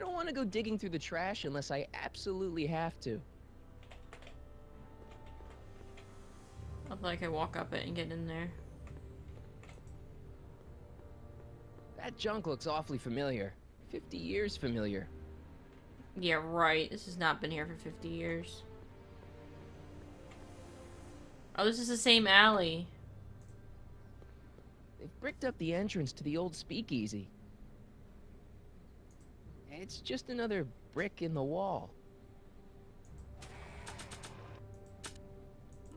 don't want to go digging through the trash unless I absolutely have to. I'll like I walk up it and get in there. That junk looks awfully familiar. 50 years familiar. Yeah, right. This has not been here for 50 years. Oh, this is the same alley. They've bricked up the entrance to the old speakeasy. It's just another brick in the wall.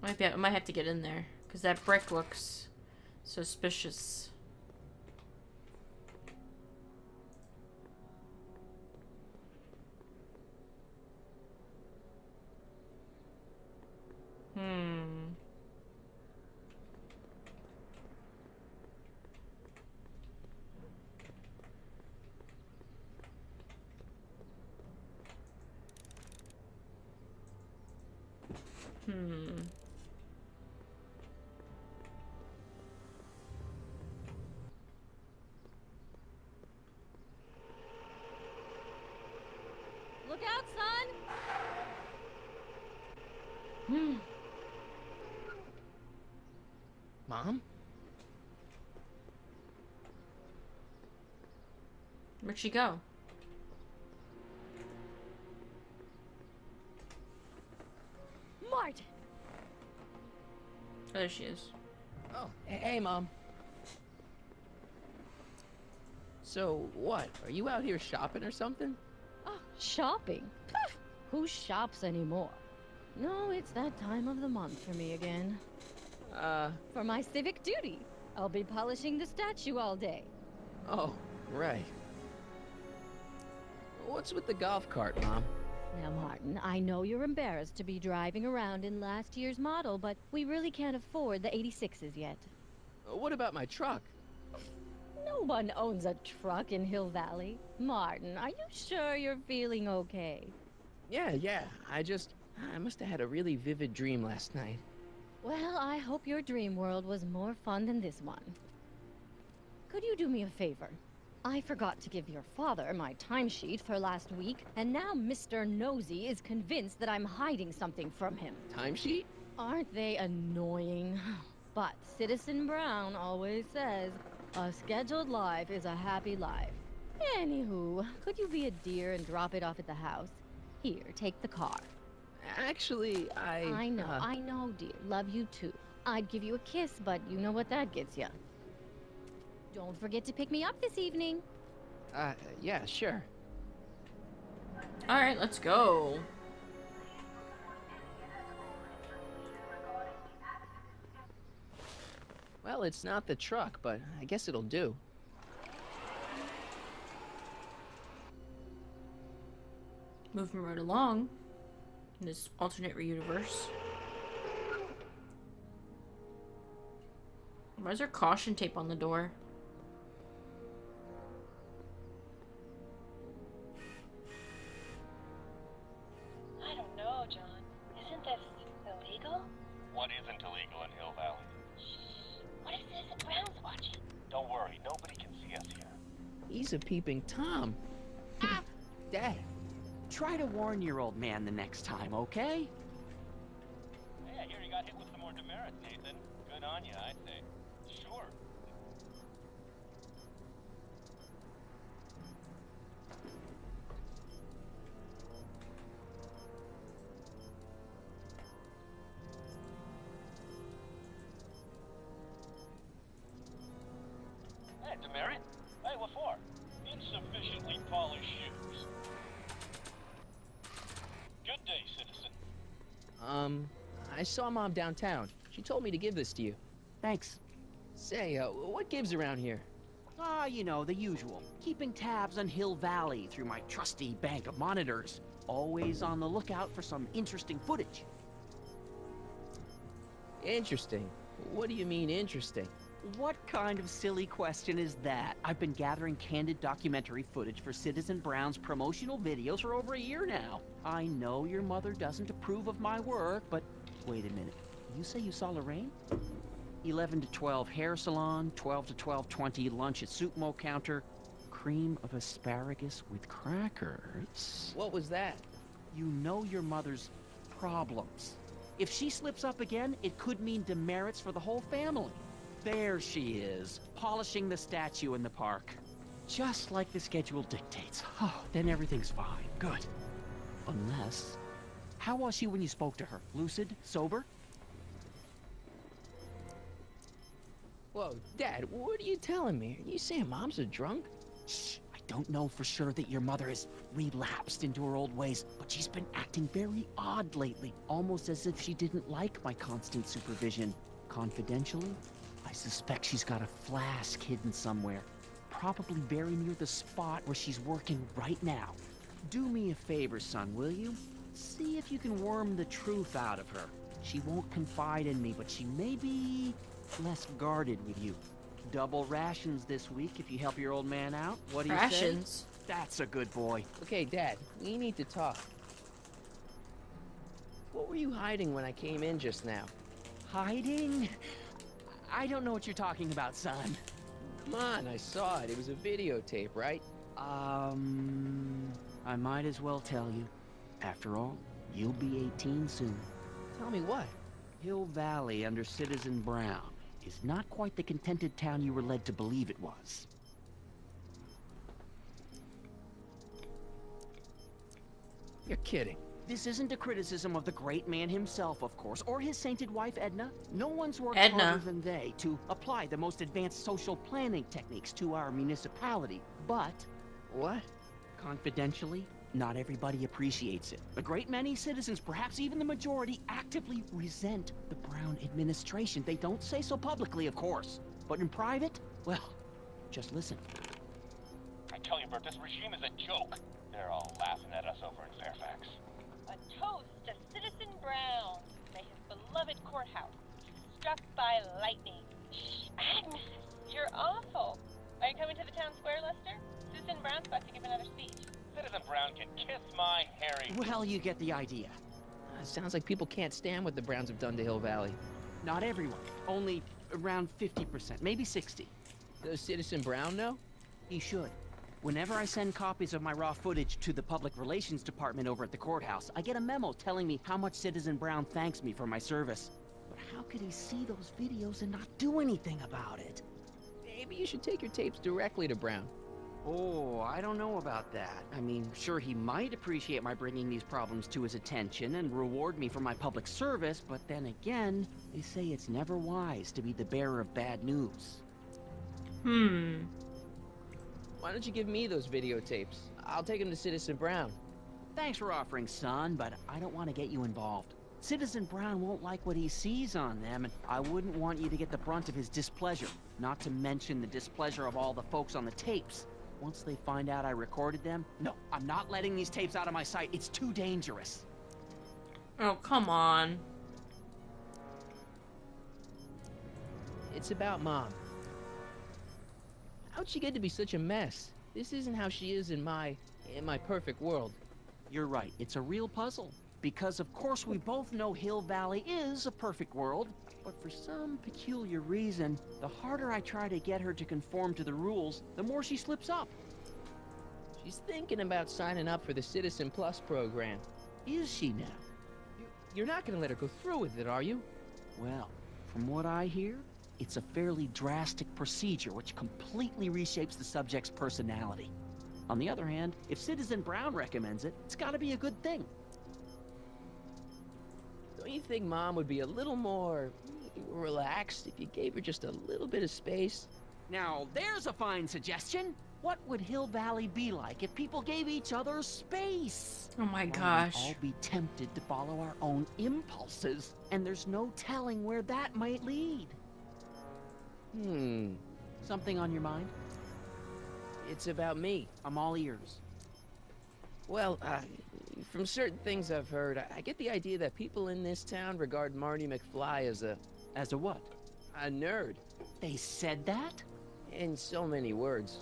I might have to get in there, because that brick looks suspicious. Look out, son! Mom? Where'd she go? Martin! Oh, there she is. Oh, hey, Mom. So, what? Are you out here shopping or something? Oh, shopping? Who shops anymore? No, it's that time of the month for me again. For my civic duty. I'll be polishing the statue all day. Oh, right. What's with the golf cart, Mom? Now, Martin, I know you're embarrassed to be driving around in last year's model, but we really can't afford the 86s yet. What about my truck? No one owns a truck in Hill Valley. Martin, are you sure you're feeling okay? Yeah. I must have had a really vivid dream last night. Well, I hope your dream world was more fun than this one. Could you do me a favor? I forgot to give your father my timesheet for last week, and now Mr. Nosy is convinced that I'm hiding something from him. Timesheet? Aren't they annoying? But Citizen Brown always says, a scheduled life is a happy life. Anywho, could you be a dear and drop it off at the house? Here, take the car. Actually, I know, dear. Love you too. I'd give you a kiss, but you know what that gets you. Don't forget to pick me up this evening. Yeah, sure. Alright, let's go. Well, it's not the truck, but I guess it'll do. Moving right along in this alternate universe. Why is there caution tape on the door? I don't know, John. Isn't this illegal? What isn't illegal in Hill Valley? What if Citizen Brown's watching? Don't worry, nobody can see us here. He's a peeping Tom. Dad. Try to warn your old man the next time, okay? Hey, I hear you got hit with some more demerits, Nathan. Good on you, I'd say. Sure. Hey, demerit? Hey, what for? Insufficiently polished shoes. Good day, citizen. I saw Mom downtown. She told me to give this to you. Thanks. Say, what gives around here? You know, the usual. Keeping tabs on Hill Valley through my trusty bank of monitors. Always on the lookout for some interesting footage. Interesting. What do you mean, interesting? What kind of silly question is that? I've been gathering candid documentary footage for Citizen Brown's promotional videos for over a year now. I know your mother doesn't approve of my work, but wait a minute. You say you saw Lorraine? 11 to 12 hair salon, 12 to 12:20 lunch at Soup Mo counter. cream of asparagus with crackers. What was that? You know your mother's problems. If she slips up again, it could mean demerits for the whole family. There she is, polishing the statue in the park. Just like the schedule dictates. Oh, then everything's fine. Good. Unless... How was she when you spoke to her? Lucid? Sober? Whoa, Dad, what are you telling me? Are you saying Mom's a drunk? Shh. I don't know for sure that your mother has relapsed into her old ways, but she's been acting very odd lately. Almost as if she didn't like my constant supervision. Confidentially, I suspect she's got a flask hidden somewhere. Probably very near the spot where she's working right now. Do me a favor, son, will you? See if you can worm the truth out of her. She won't confide in me, but she may be less guarded with you. Double rations this week if you help your old man out. What do you say? Rations? That's a good boy. Okay, Dad, we need to talk. What were you hiding when I came in just now? Hiding? I don't know what you're talking about, son. Come on, I saw it. It was a videotape, right? I might as well tell you. After all, you'll be 18 soon. Tell me what? Hill Valley under Citizen Brown is not quite the contented town you were led to believe it was. You're kidding. This isn't a criticism of the great man himself, of course, or his sainted wife, Edna. No one's worked Edna. harder than they to apply the most advanced social planning techniques to our municipality. But, What? confidentially, not everybody appreciates it. A great many citizens, perhaps even the majority, actively resent the Brown administration. They don't say so publicly, of course. But in private, well, just listen. I tell you, Bert, this regime is a joke. They're all laughing at us over in Fairfax. A toast to Citizen Brown. May his beloved courthouse be struck by lightning. Shh, Agnes, you're awful. Are you coming to the town square, Lester? Citizen Brown's about to give another speech. Citizen Brown can kiss my hairy... Well, you get the idea. Sounds like people can't stand what the Browns have done to Hill Valley. Not everyone. Only around 50%, maybe 60. Does Citizen Brown know? He should. Whenever I send copies of my raw footage to the Public Relations Department over at the courthouse, I get a memo telling me how much Citizen Brown thanks me for my service. But how could he see those videos and not do anything about it? Maybe you should take your tapes directly to Brown. Oh, I don't know about that. I mean, sure, he might appreciate my bringing these problems to his attention and reward me for my public service, but then again, they say it's never wise to be the bearer of bad news. Why don't you give me those videotapes? I'll take them to Citizen Brown. Thanks for offering, son, but I don't want to get you involved. Citizen Brown won't like what he sees on them, and I wouldn't want you to get the brunt of his displeasure. Not to mention the displeasure of all the folks on the tapes. Once they find out I recorded them, no, I'm not letting these tapes out of my sight. It's too dangerous. Oh, come on. It's about Mom. How'd she get to be such a mess? This isn't how she is in my perfect world. You're right, it's a real puzzle. Because of course we both know Hill Valley is a perfect world, but for some peculiar reason, the harder I try to get her to conform to the rules, the more she slips up. She's thinking about signing up for the Citizen Plus program. Is she now? You're not gonna let her go through with it, are you? Well, from what I hear, it's a fairly drastic procedure which completely reshapes the subject's personality. On the other hand, if Citizen Brown recommends it, it's gotta be a good thing. Don't you think Mom would be a little more relaxed if you gave her just a little bit of space? Now, there's a fine suggestion. What would Hill Valley be like if people gave each other space? Oh my Well, gosh. we'd all be tempted to follow our own impulses, and there's no telling where that might lead. Something on your mind? It's about me. I'm all ears. Well, from certain things I've heard, I get the idea that people in this town regard Marty McFly as a what? nerd. They said that? In so many words.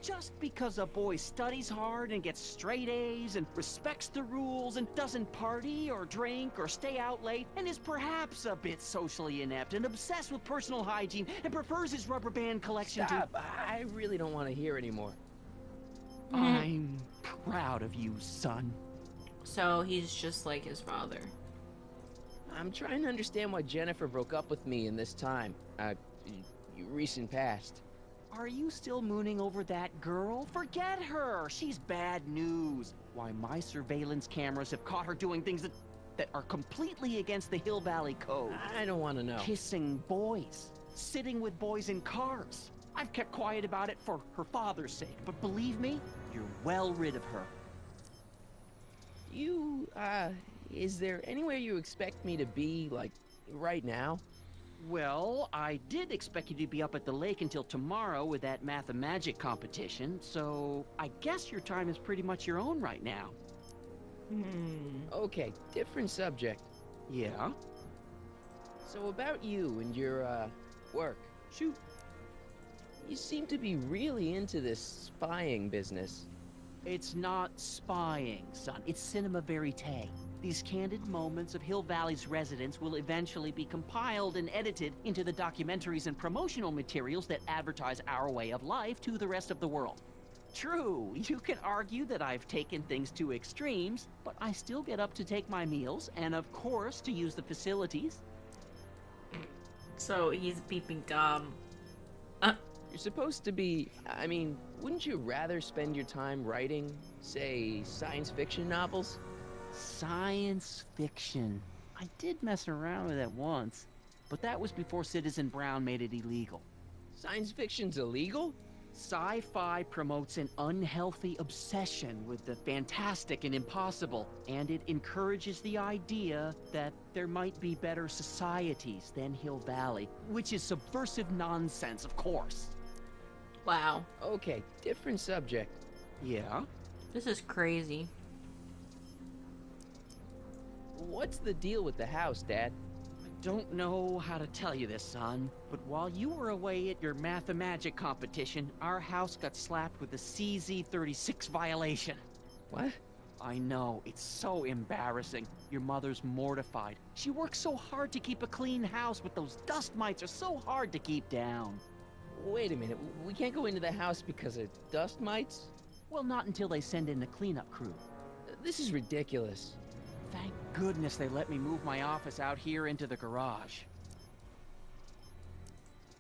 Just because a boy studies hard and gets straight A's and respects the rules and doesn't party or drink or stay out late and is perhaps a bit socially inept and obsessed with personal hygiene and prefers his rubber band collection Stop! I really don't want to hear anymore. proud of you, son. So he's just like his father. I'm trying to understand why Jennifer broke up with me in this time. Recent past. Are you still mooning over that girl? Forget her! She's bad news. Why, my surveillance cameras have caught her doing things that are completely against the Hill Valley Code. I don't want to know. Kissing boys. Sitting with boys in cars. I've kept quiet about it for her father's sake, but believe me, you're well rid of her. Is there anywhere you expect me to be, like, right now? Well, I did expect you to be up at the lake until tomorrow with that math-magic competition, so I guess your time is pretty much your own right now. Okay, different subject. Yeah? So about you and your, work. Shoot. You seem to be really into this spying business. It's not spying, son. It's cinema verite. These candid moments of Hill Valley's residents will eventually be compiled and edited into the documentaries and promotional materials that advertise our way of life to the rest of the world. True, you can argue that I've taken things to extremes, but I still get up to take my meals and, of course, to use the facilities. So he's peeping Tom. You're supposed to be... I mean, wouldn't you rather spend your time writing, say, science fiction novels? Science fiction. I did mess around with it once, but that was before Citizen Brown made it illegal. Science fiction's illegal? Sci-fi promotes an unhealthy obsession with the fantastic and impossible, and it encourages the idea that there might be better societies than Hill Valley, which is subversive nonsense, of course. Wow. Okay, different subject. Yeah? This is crazy. What's the deal with the house, Dad? Don't know how to tell you this, son, but while you were away at your math-magic competition, our house got slapped with a CZ36 violation. What? I know, it's so embarrassing. Your mother's mortified. She works so hard to keep a clean house, but those dust mites are so hard to keep down. Wait a minute, we can't go into the house because of dust mites? Well, not until they send in the cleanup crew. This is ridiculous. Thank goodness they let me move my office out here into the garage.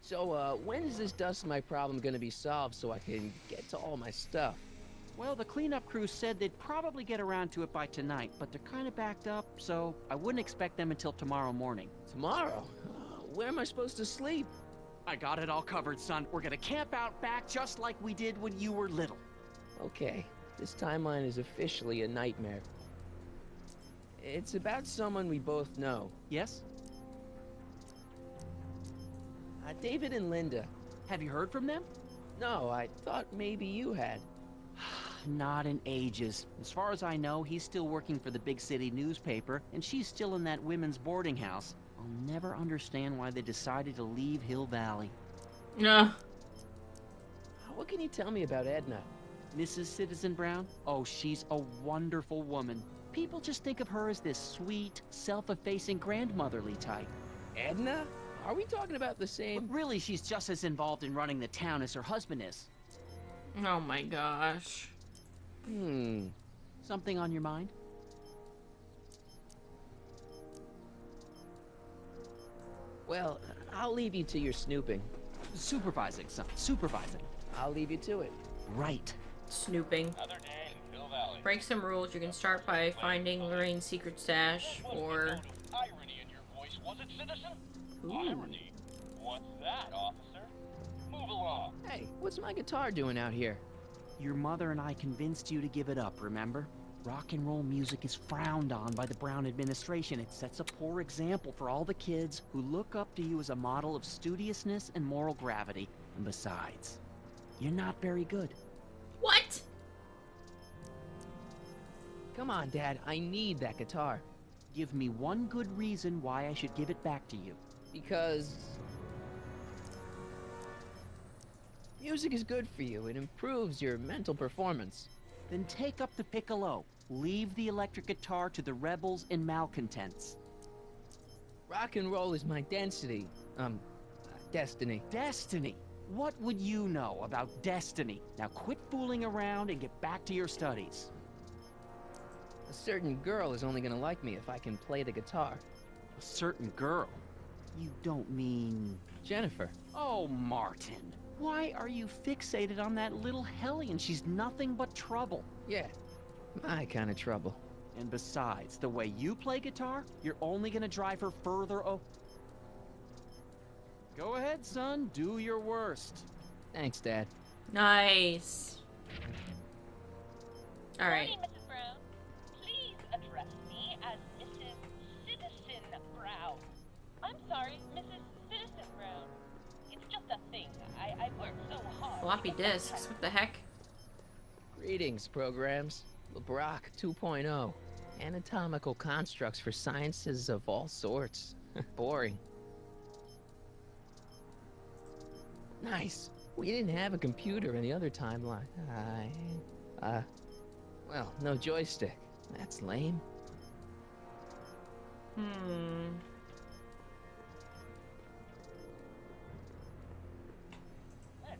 So, when is this dust mite problem gonna be solved so I can get to all my stuff? Well, the cleanup crew said they'd probably get around to it by tonight, but they're kind of backed up, so I wouldn't expect them until tomorrow morning. Tomorrow? Where am I supposed to sleep? I got it all covered, son. We're gonna camp out back just like we did when you were little. Okay, this timeline is officially a nightmare. It's about someone we both know. Yes? David and Linda. Have you heard from them? No, I thought maybe you had. Not in ages. As far as I know, he's still working for the big city newspaper, and she's still in that women's boarding house. I'll never understand why they decided to leave Hill Valley. No. What can you tell me about Edna? Mrs. Citizen Brown? Oh, she's a wonderful woman. People just think of her as this sweet, self-effacing grandmotherly type. Edna? Are we talking about the But same? really, she's just as involved in running the town as her husband is. Oh my gosh. Something on your mind? Well, I'll leave you to your snooping. Supervising, son. Supervising. I'll leave you to it. Right. Snooping. Another day in Hill Valley. Break some rules. You can start by finding Lorraine's secret stash, or... Irony in your voice, was it, citizen? Ooh. Irony? What's that, officer? Move along. Hey, what's my guitar doing out here? Your mother and I convinced you to give it up, remember? Rock and roll music is frowned on by the Brown administration. It sets a poor example for all the kids who look up to you as a model of studiousness and moral gravity. And besides, you're not very good. What? Come on, Dad, I need that guitar. Give me one good reason why I should give it back to you. Because... music is good for you. It improves your mental performance. Then take up the piccolo. Leave the electric guitar to the rebels and malcontents. Rock and roll is my density. Destiny. Destiny! What would you know about destiny? Now quit fooling around and get back to your studies. A certain girl is only gonna like me if I can play the guitar. A certain girl? You don't mean... Jennifer. Oh, Martin. Why are you fixated on that little hellion? She's nothing but trouble. Yeah, my kind of trouble. And besides, the way you play guitar, you're only gonna drive her further Go ahead, son. Do your worst. Thanks, Dad. Nice. All right. Morning, Mrs. Brown. Please address me as Mrs. Citizen Brown. I'm sorry, Mrs. Citizen Brown. It's just a thing. I worked so hard. Floppy disks. What the heck? Greetings, programs. LeBrock 2.0. Anatomical constructs for sciences of all sorts. Boring. Nice. We didn't have a computer in the other timeline. Well, no joystick. That's lame. Hey,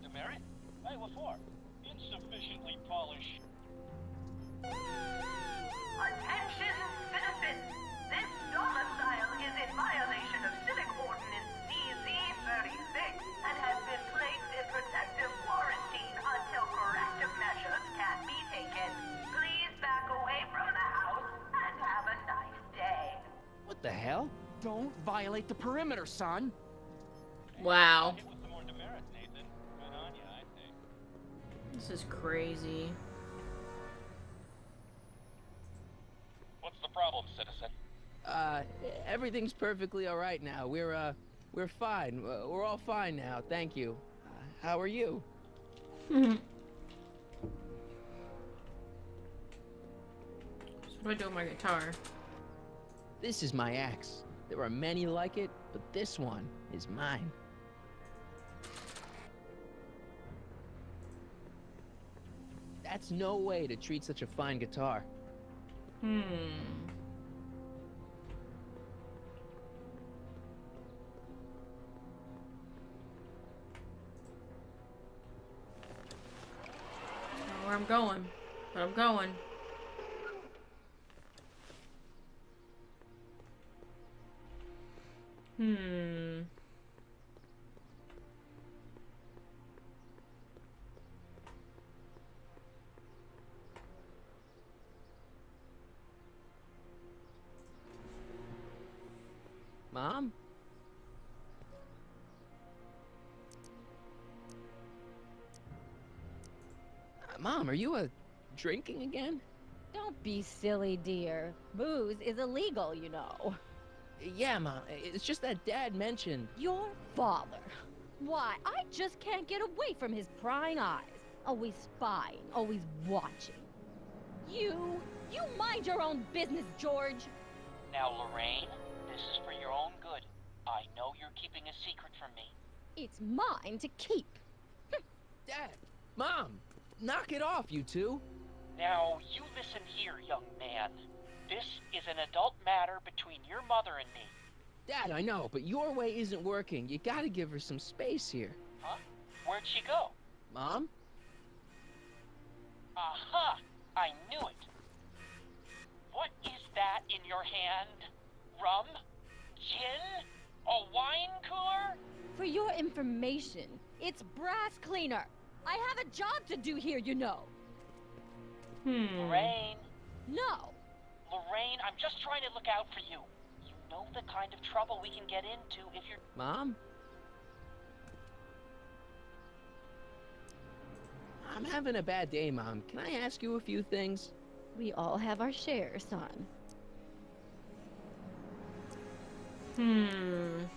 Demerit. Hey, what for? Insufficiently polished. Attention, citizens! This domicile is in violation of Civic Ordinance CZ-36 and has been placed in protective quarantine until corrective measures can be taken. Please back away from the house and have a nice day. What the hell? Don't violate the perimeter, son. Wow. Hit with some more demerits, Nathan. Good on you, I say. This is crazy. What's the problem, citizen? Everything's perfectly all right now. We're fine. We're all fine now. Thank you. How are you? So what do I do with my guitar? This is my axe. There are many like it, but this one is mine. That's no way to treat such a fine guitar. Where I'm going. But I'm going. Mom? Mom, are you drinking again? Don't be silly, dear. Booze is illegal, you know. Yeah, Mom. It's just that Dad mentioned... Your father. Why, I just can't get away from his prying eyes. Always spying, always watching. You mind your own business, George. Now, Lorraine, this is for your own good. I know you're keeping a secret from me. It's mine to keep. Dad! Mom! Knock it off, you two! Now, you listen here, young man. This is an adult matter between your mother and me. Dad, I know, but your way isn't working. You gotta give her some space here. Huh? Where'd she go? Mom? Aha! I knew it. What is that in your hand? Rum? Gin? A wine cooler? For your information, it's brass cleaner. I have a job to do here, you know. Lorraine. No. Lorraine, I'm just trying to look out for you. You know the kind of trouble we can get into if you're... Mom? I'm having a bad day, Mom. Can I ask you a few things? We all have our share, son.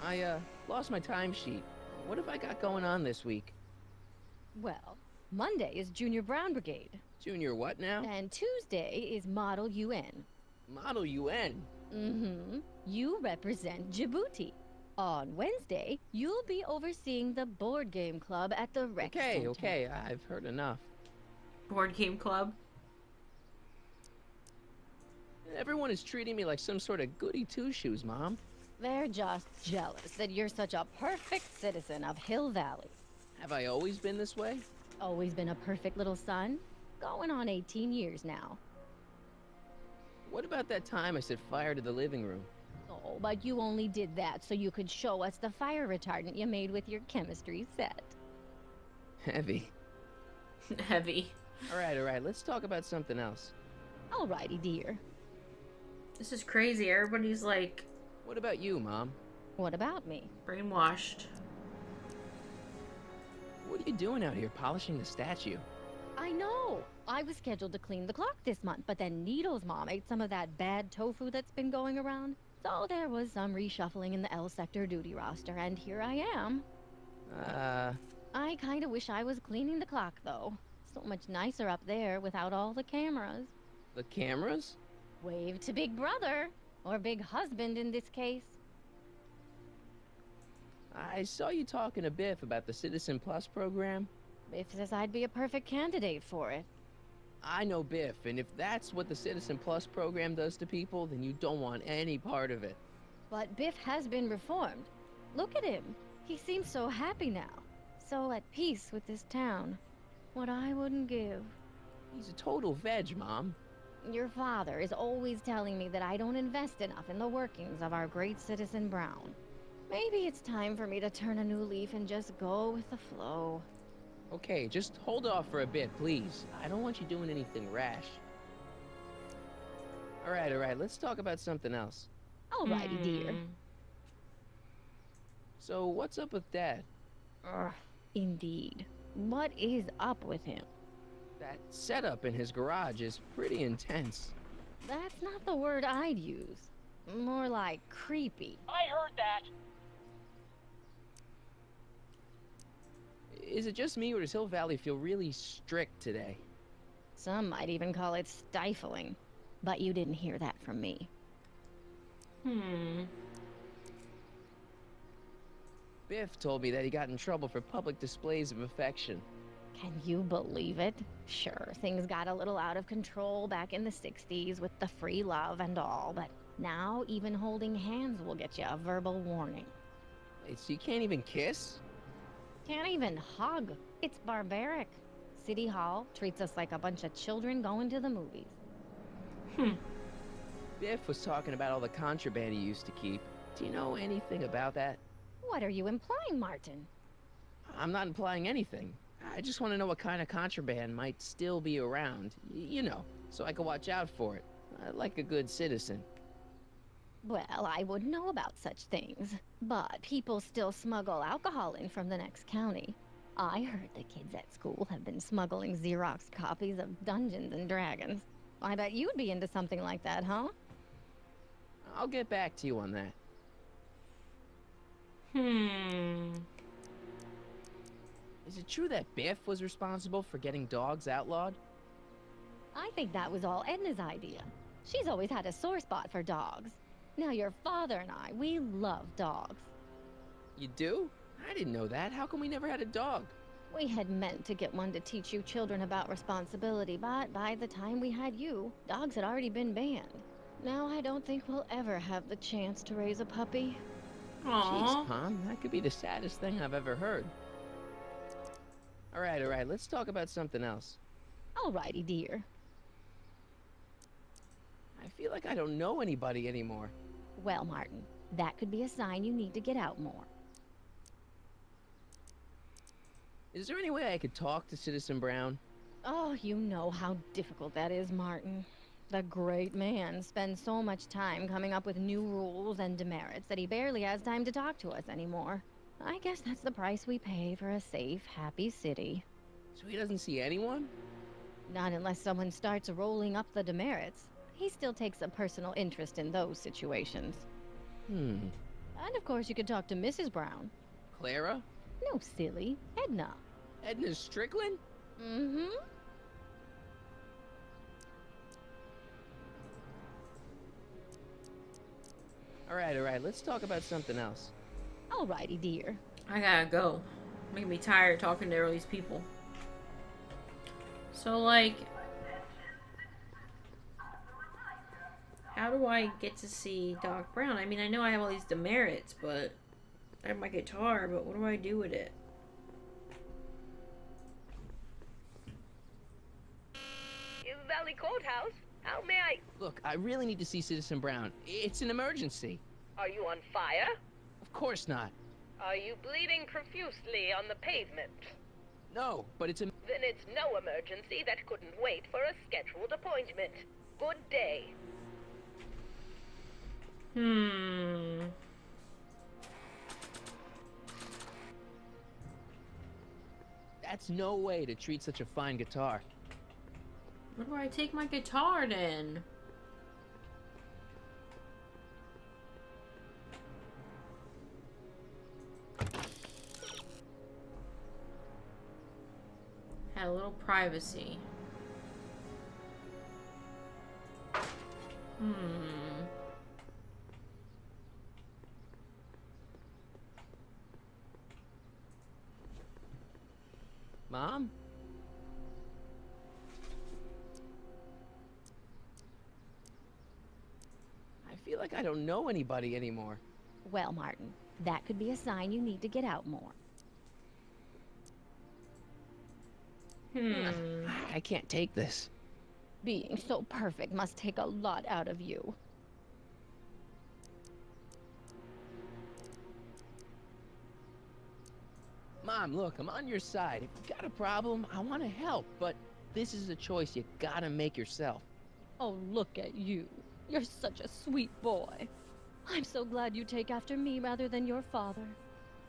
I, lost my timesheet. What have I got going on this week? Well, Monday is Junior Brown Brigade. Junior what now? And Tuesday is Model UN. Model UN? Mm-hmm. You represent Djibouti. On Wednesday, you'll be overseeing the board game club at the rec center. Okay, I've heard enough. Board game club. Everyone is treating me like some sort of goody two-shoes, Mom. They're just jealous that you're such a perfect citizen of Hill Valley. Have I always been this way? Always been a perfect little son. Going on 18 years now. What about that time I set fire to the living room? Oh, but you only did that so you could show us the fire retardant you made with your chemistry set. Heavy. Heavy. Alright, let's talk about something else. Alrighty, dear. This is crazy. Everybody's like What about you, Mom? What about me? brainwashed. What are you doing out here polishing the statue? I know! I was scheduled to clean the clock this month, but then Needle's mom ate some of that bad tofu that's been going around. So there was some reshuffling in the L sector duty roster, and here I am. I kinda wish I was cleaning the clock, though. So much nicer up there without all the cameras. The cameras? Wave to Big Brother, or Big Husband in this case. I saw you talking to Biff about the Citizen Plus program. Biff says I'd be a perfect candidate for it. I know Biff, and if that's what the Citizen Plus program does to people, then you don't want any part of it. But Biff has been reformed. Look at him. He seems so happy now. So at peace with this town. What I wouldn't give. He's a total veg, Mom. Your father is always telling me that I don't invest enough in the workings of our great citizen Brown. Maybe it's time for me to turn a new leaf and just go with the flow. Okay, just hold off for a bit, please. I don't want you doing anything rash. Alright, let's talk about something else. Alrighty, dear. So, what's up with Dad? Ugh, indeed. What is up with him? That setup in his garage is pretty intense. That's not the word I'd use. More like creepy. I heard that. Is it just me, or does Hill Valley feel really strict today? Some might even call it stifling. But you didn't hear that from me. Biff told me that he got in trouble for public displays of affection. Can you believe it? Sure, things got a little out of control back in the 60s with the free love and all, but now even holding hands will get you a verbal warning. Wait, so you can't even kiss? Can't even hug. It's barbaric. City Hall treats us like a bunch of children going to the movies. Biff was talking about all the contraband he used to keep. Do you know anything about that? What are you implying, Martin? I'm not implying anything. I just want to know what kind of contraband might still be around. You know, so I can watch out for it. Like a good citizen. Well, I wouldn't know about such things. But people still smuggle alcohol in from the next county. I heard the kids at school have been smuggling Xerox copies of Dungeons and Dragons. I bet you'd be into something like that, huh? I'll get back to you on that. Is it true that Biff was responsible for getting dogs outlawed? I think that was all Edna's idea. She's always had a sore spot for dogs. Now your father and I, we love dogs. You do? I didn't know that. How come we never had a dog? We had meant to get one to teach you children about responsibility, but by the time we had you, dogs had already been banned. Now I don't think we'll ever have the chance to raise a puppy. Jeez, Mom, that could be the saddest thing I've ever heard. Alright, let's talk about something else. Alrighty, dear. I feel like I don't know anybody anymore. Well, Martin, that could be a sign you need to get out more. Is there any way I could talk to Citizen Brown? Oh, you know how difficult that is, Martin. The great man spends so much time coming up with new rules and demerits that he barely has time to talk to us anymore. I guess that's the price we pay for a safe, happy city. So he doesn't see anyone? Not unless someone starts rolling up the demerits. He still takes a personal interest in those situations. And of course you could talk to Mrs. Brown. Clara? No, silly. Edna. Edna Strickland? Mm-hmm. Alright, let's talk about something else. Alrighty, dear. I gotta go. Making me tired talking to all these people. So, like, how do I get to see Doc Brown? I mean, I know I have all these demerits, but I have my guitar, but what do I do with it? Hill Valley Courthouse. How may I... Look, I really need to see Citizen Brown. It's an emergency. Are you on fire? Of course not. Are you bleeding profusely on the pavement? No, but it's a... Then it's no emergency that couldn't wait for a scheduled appointment. Good day. That's no way to treat such a fine guitar. Where do I take my guitar then? Had a little privacy. Mom? I feel like I don't know anybody anymore. Well, Martin, that could be a sign you need to get out more. I can't take this. Being so perfect must take a lot out of you. Mom, look, I'm on your side. If you got a problem, I want to help, but this is a choice you gotta make yourself. Oh, look at you. You're such a sweet boy. I'm so glad you take after me rather than your father.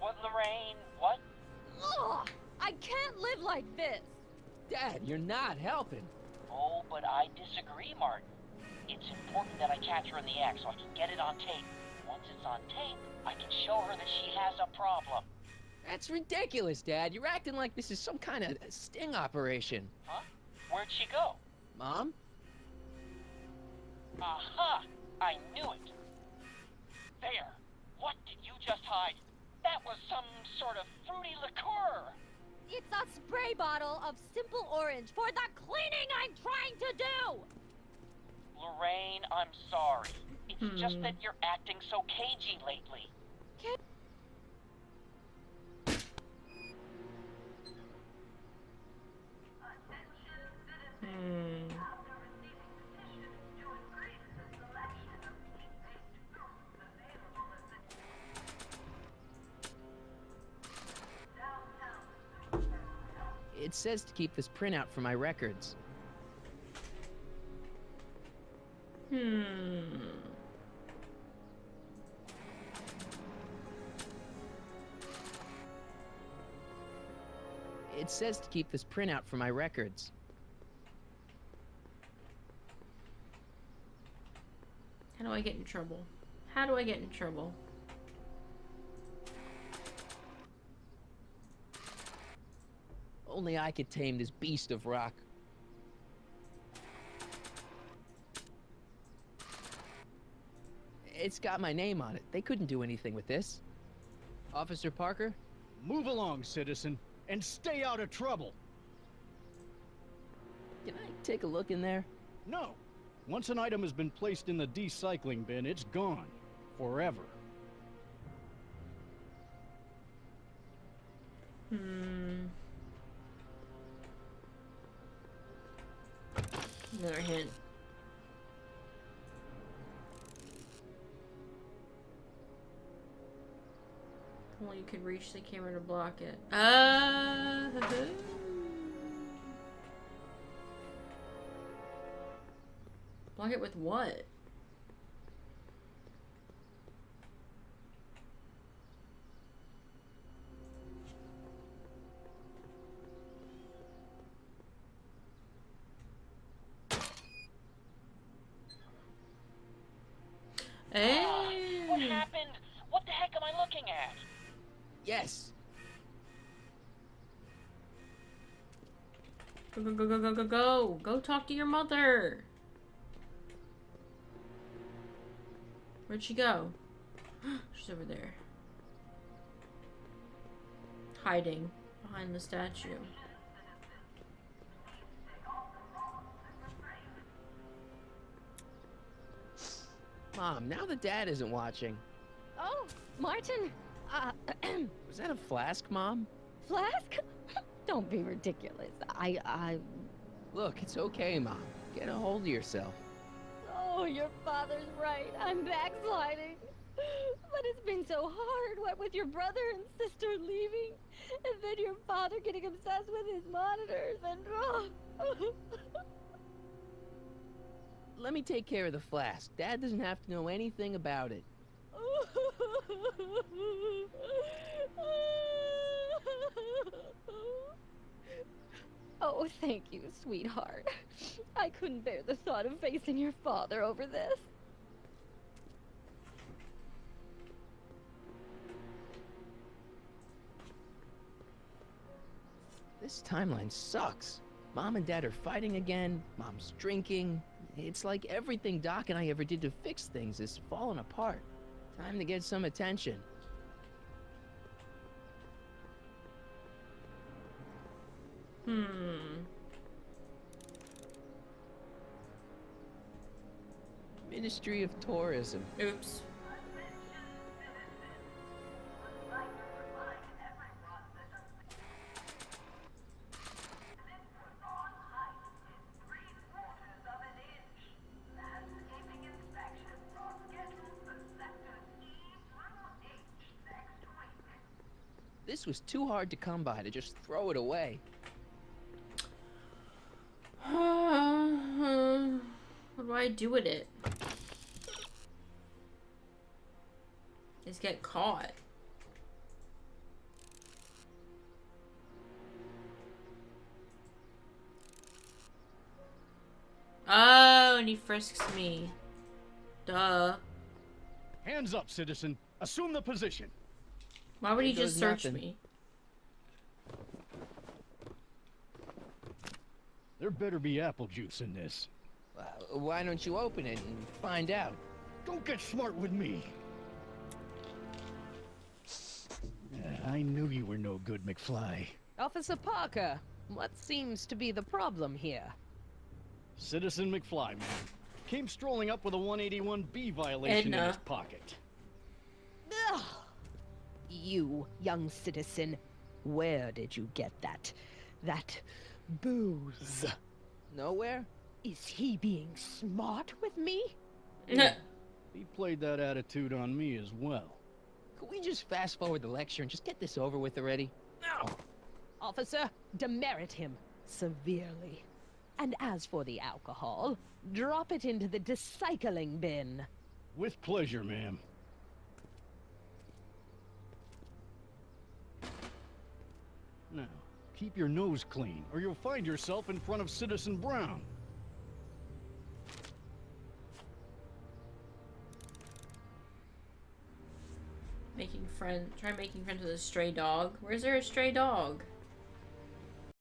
What, Lorraine? What? Ugh! I can't live like this! Dad, you're not helping. Oh, but I disagree, Martin. It's important that I catch her in the act so I can get it on tape. Once it's on tape, I can show her that she has a problem. That's ridiculous, Dad. You're acting like this is some kind of sting operation. Huh? Where'd she go? Mom? Aha! I knew it. There. What did you just hide? That was some sort of fruity liqueur. It's a spray bottle of simple orange for the cleaning I'm trying to do! Lorraine, I'm sorry. It's just that you're acting so cagey lately. It says to keep this printout for my records. It says to keep this printout for my records. How do I get in trouble? How do I get in trouble? Only I could tame this beast of rock. It's got my name on it. They couldn't do anything with this. Officer Parker? Move along, citizen, and stay out of trouble. Can I take a look in there? No. Once an item has been placed in the recycling bin, it's gone. Forever. Another hint. Only you could reach the camera to block it. Block it with what? What happened? What the heck am I looking at? Yes. Go, go, go, go, go, go, go. Go talk to your mother. Where'd she go? She's over there. Hiding behind the statue. Mom, now that Dad isn't watching. Oh, Martin! Was that a flask, Mom? Flask? Don't be ridiculous. Look, it's okay, Mom. Get a hold of yourself. Oh, your father's right. I'm backsliding. But it's been so hard, what with your brother and sister leaving, and then your father getting obsessed with his monitors, and Let me take care of the flask. Dad doesn't have to know anything about it. Oh, thank you, sweetheart. I couldn't bear the thought of facing your father over this. This timeline sucks. Mom and Dad are fighting again. Mom's drinking. It's like everything Doc and I ever did to fix things is falling apart. Time to get some attention. Ministry of Tourism. Oops. This was too hard to come by to just throw it away. What do I do with it? Just get caught. Oh, and he frisks me. Duh. Hands up, citizen. Assume the position. Why would he There just goes search nothing. me? There better be apple juice in this. Why don't you open it and find out? Don't get smart with me. I knew you were no good, McFly. Officer Parker, what seems to be the problem here? Citizen McFly, man. Came strolling up with a 181B violation in Edna. his pocket. Ugh. You, young citizen, where did you get that booze? Nowhere? Is he being smart with me? He played that attitude on me as well. Could we just fast forward the lecture and just get this over with already? Officer, demerit him severely. And as for the alcohol, drop it into the recycling bin. With pleasure, ma'am. Now, keep your nose clean, or you'll find yourself in front of Citizen Brown. Try making friends with a stray dog. Where's there a stray dog?